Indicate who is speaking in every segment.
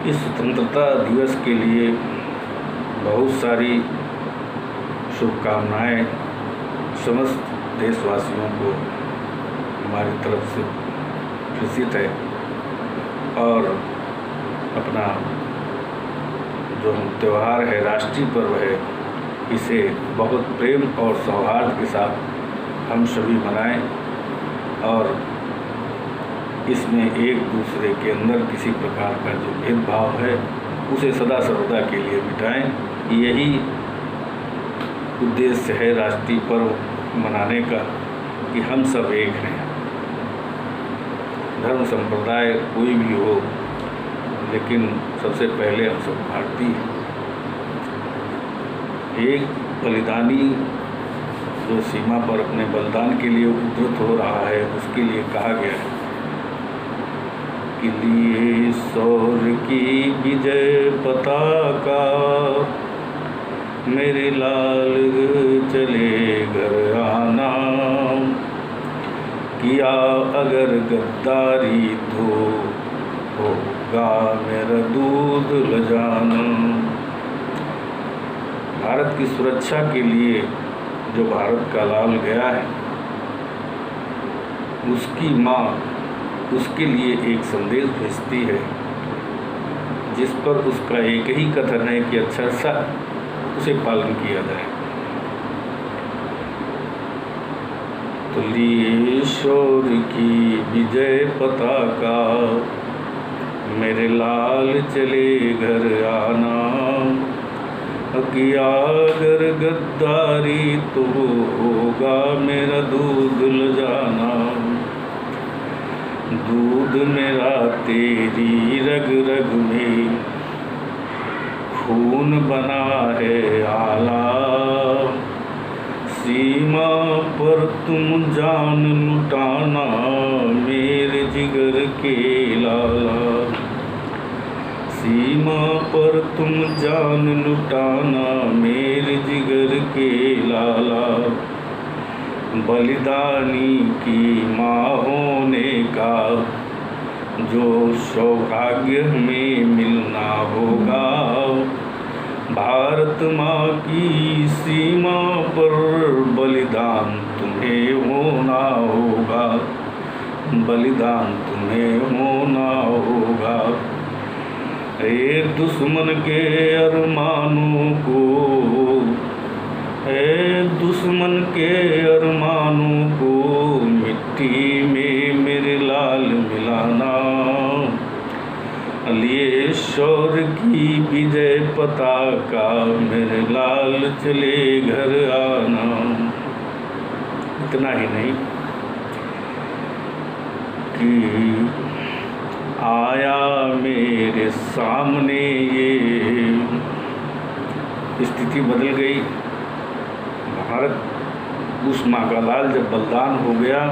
Speaker 1: इस स्वतंत्रता दिवस के लिए बहुत सारी शुभकामनाएं समस्त देशवासियों को हमारी तरफ से प्रेषित है। और अपना जो त्यौहार है, राष्ट्रीय पर्व है, इसे बहुत प्रेम और सौहार्द के साथ हम सभी मनाएं और इसमें एक दूसरे के अंदर किसी प्रकार का जो भेदभाव है उसे सदा सर्वदा के लिए मिटाएं। यही उद्देश्य है राष्ट्रीय पर्व मनाने का कि हम सब एक हैं। धर्म संप्रदाय कोई भी हो, लेकिन सबसे पहले हम सब भारतीय हैं। एक बलिदानी जो सीमा पर अपने बलिदान के लिए उद्धृत हो रहा है, उसके लिए कहा गया है कि लिए शौर्य की विजय पताका, मेरे लाल चले घर आना, किया अगर गद्दारी तो होगा मेरा दूध ल जाना। भारत की सुरक्षा के लिए जो भारत का लाल गया है, उसकी माँ उसके लिए एक संदेश भेजती है, जिस पर उसका एक ही कथन है कि अच्छा सा उसे पालन किया जाए। तो लिए शौर्य की विजय पताका, मेरे लाल चले घर आना, किया अगर गद्दारी तो होगा मेरा दूध ल जाना। दूध मेरा तेरी रग रग में खून बना है आला, सीमा पर तुम जान लुटाना मेरे जिगर के लाला। सीमा पर तुम जान लुटाना मेरे जिगर के लाला। बलिदानी की माँ होने का जो सौभाग्य में मिलना होगा, भारत माँ की सीमा पर बलिदान तुम्हें होना होगा, बलिदान तुम्हें होना होगा। ए दुश्मन के अरमानों को, ए दुश्मन के अरमानों को मिट्टी में मेरे लाल मिलाना। लिए शौर्य की विजय पताका, मेरे लाल चले घर आना। इतना ही नहीं कि आया मेरे सामने, ये स्थिति बदल गई। भारत उस माँ का लाल जब बलिदान हो गया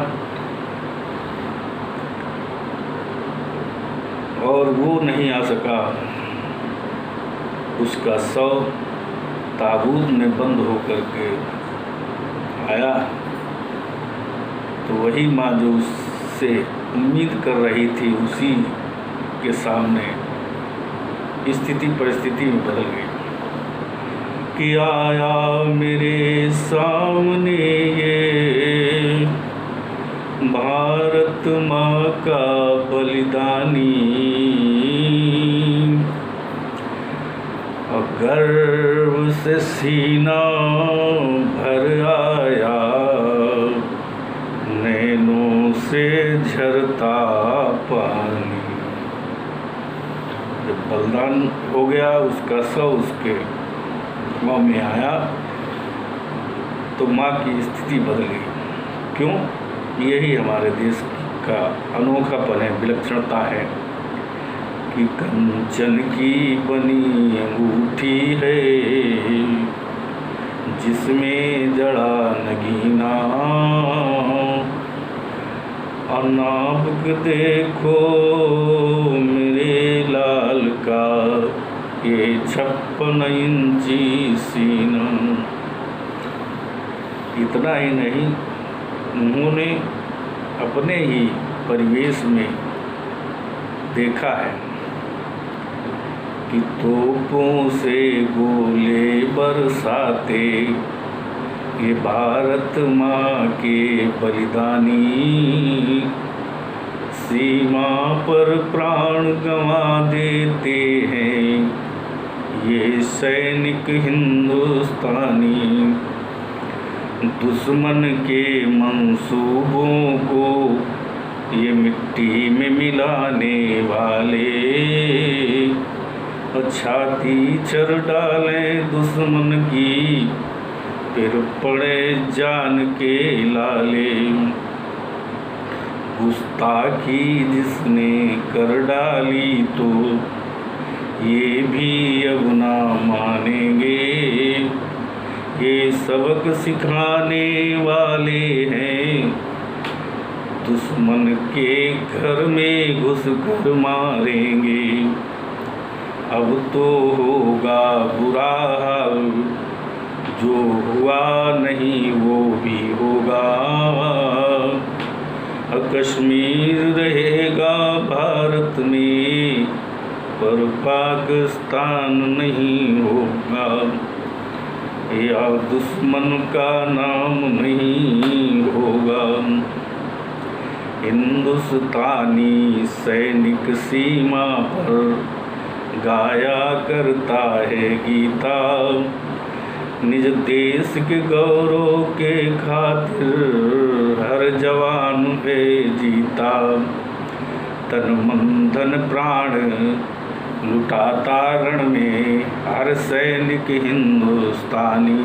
Speaker 1: और वो नहीं आ सका, उसका शव ताबूत में बंद होकर के आया, तो वही माँ जो उससे उम्मीद कर रही थी, उसी के सामने स्थिति परिस्थिति में बदल गई कि आया मेरे सामने ये भारत माँ का बलिदानी। और गर्व से सीना भर आया, नैनों से झरता पानी। जब बलिदान हो गया, उसका शव उसके माँ में आया, तो माँ की स्थिति बदल गई। क्यों? यही हमारे देश का अनोखापन है, विलक्षणता है कि कंचन की बनी अंगूठी है, जिसमें जड़ा नगीना। और नाप देखो मेरे लाल का ये 56 इंची सीना। इतना ही नहीं, उन्होंने अपने ही परिवेश में देखा है कि तोपों से गोले बरसाते ये भारत माँ के बलिदानी, सीमा पर प्राण गंवा देते हैं ये सैनिक हिंदुस्तानी। दुश्मन के मंसूबों को ये मिट्टी में मिलाने वाले, छाती चर डालें दुश्मन की फिर पड़े जान के लाले। गुस्ताखी जिसने कर डाली तो ये भी अब ना मानेंगे, ये सबक सिखाने वाले हैं दुश्मन के घर में घुस कर मारेंगे। अब तो होगा बुरा हाल, जो हुआ नहीं वो भी होगा। कश्मीर रहेगा भारत में पर पाकिस्तान नहीं होगा, या दुश्मन का नाम नहीं होगा। हिंदुस्तानी सैनिक सीमा पर गाया करता है गीता, निज देश के गौरव के खातिर हर जवान है जीता। तन मन धन प्राण लुटाता रण में हर सैनिक हिंदुस्तानी,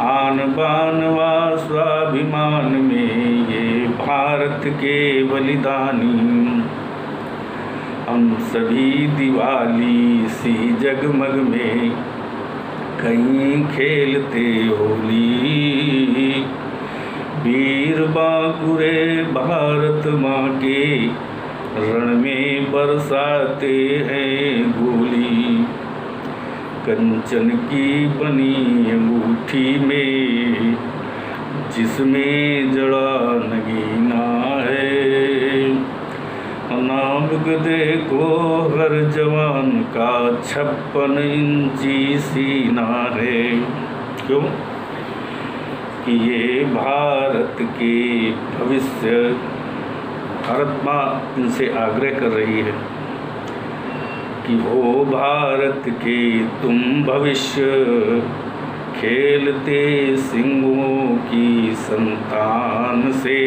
Speaker 1: आन बान व स्वाभिमान में ये भारत के बलिदानी। हम सभी दिवाली सी जगमग में कहीं खेलते होली, वीर बांकुरे भारत माँ के रण में बरसाते हैं गोली। कंचन की बनी अंगूठी में जिसमें जड़ा नगीना है, नाम देखो हर जवान का 56 इंची सीना है। क्यों कि ये भारत के भविष्य, भारत माँ इनसे आग्रह कर रही है कि हो भारत के तुम भविष्य, खेलते सिंहों की संतान से।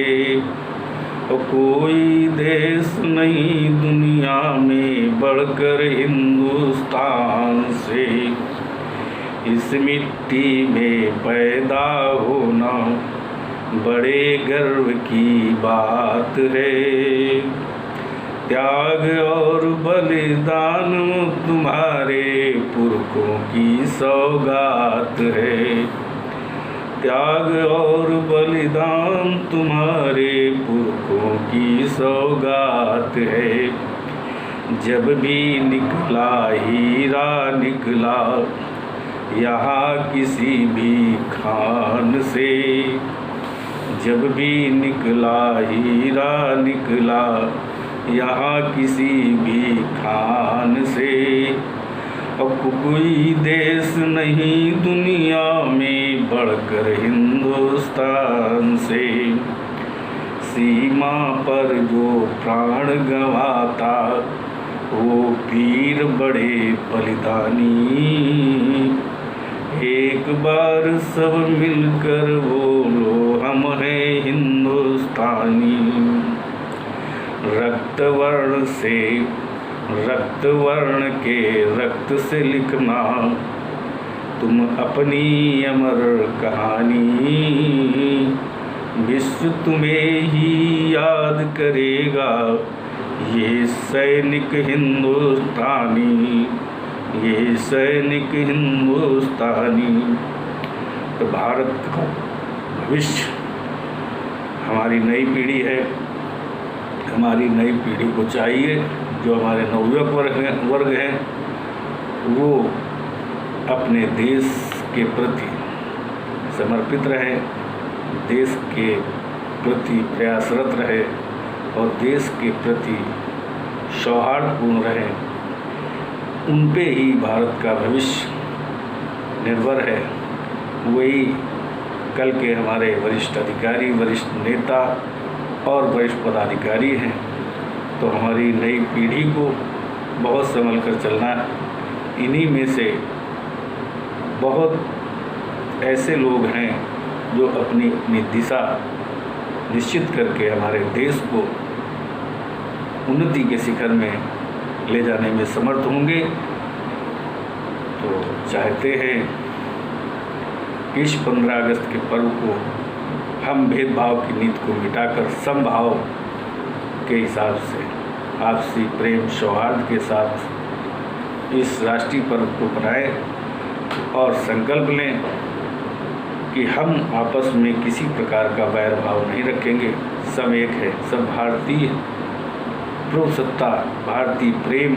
Speaker 1: कोई देश नहीं दुनिया में बढ़कर हिंदुस्तान से, इस मिट्टी में पैदा होना बड़े गर्व की बात है। त्याग और बलिदान तुम्हारे पुरखों की सौगात है, त्याग और बलिदान तुम्हारे पुरखों की सौगात है। जब भी निकला हीरा निकला यहाँ किसी भी खान से, जब भी निकला हीरा निकला यहाँ किसी भी खान से। अब कोई देश नहीं दुनिया में बढ़कर हिंदुस्तान से, सीमा पर जो प्राण गंवाता वो वीर बड़े बलिदानी। एक बार सब मिलकर बोलो हम हैं हिंदुस्तानी। रक्त वर्ण से रक्त वर्ण के रक्त से लिखना तुम अपनी अमर कहानी। विश्व तुम्हें ही याद करेगा ये सैनिक हिंदुस्तानी, ये सैनिक हिंदुस्तानी। तो भारत का भविष्य हमारी नई पीढ़ी है, हमारी नई पीढ़ी को चाहिए, जो हमारे नवयुवक वर्ग हैं वो अपने देश के प्रति समर्पित रहे, देश के प्रति प्रयासरत रहे और देश के प्रति सौहार्दपूर्ण रहे। उन पे ही भारत का भविष्य निर्भर है। वही कल के हमारे वरिष्ठ अधिकारी, वरिष्ठ नेता और वरिष्ठ पदाधिकारी हैं। तो हमारी नई पीढ़ी को बहुत संभल कर चलना है। इन्हीं में से बहुत ऐसे लोग हैं जो अपनी अपनी दिशा निश्चित करके हमारे देश को उन्नति के शिखर में ले जाने में समर्थ होंगे। तो चाहते हैं कि इस 15 अगस्त के पर्व को हम भेदभाव की नीति को मिटाकर समभाव के हिसाब से आपसी प्रेम सौहार्द के साथ इस राष्ट्रीय पर्व को मनाएं और संकल्प लें कि हम आपस में किसी प्रकार का वैर भाव नहीं रखेंगे। सब एक है, सब भारतीय प्रभुसत्ता, भारतीय प्रेम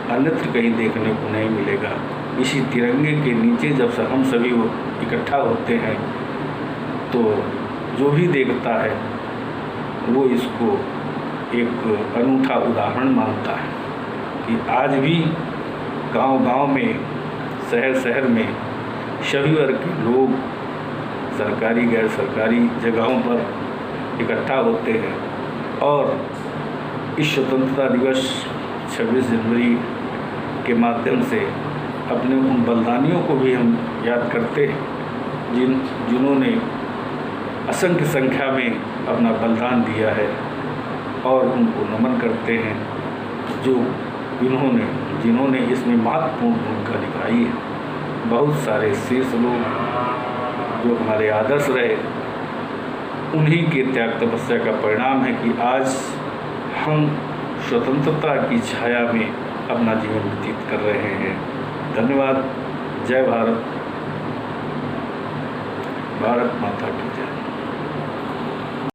Speaker 1: अन्यत्र कहीं देखने को नहीं मिलेगा। इसी तिरंगे के नीचे जब से हम सभी वो इकट्ठा होते हैं तो जो भी देखता है वो इसको एक अनूठा उदाहरण मानता है कि आज भी गांव-गांव में, शहर में सभी वर्ग के लोग सरकारी गैर सरकारी जगहों पर इकट्ठा होते हैं और इस स्वतंत्रता दिवस 26 जनवरी के माध्यम से अपने उन बलिदानियों को भी हम याद करते हैं जिन्होंने असंख्य संख्या में अपना बलिदान दिया है और उनको नमन करते हैं जो जिन्होंने इसमें महत्वपूर्ण भूमिका निभाई है। बहुत सारे शीर्ष लोग जो हमारे आदर्श रहे, उन्हीं के त्याग तपस्या का परिणाम है कि आज हम स्वतंत्रता की छाया में अपना जीवन व्यतीत कर रहे हैं। धन्यवाद। जय भारत। भारत माता की जय।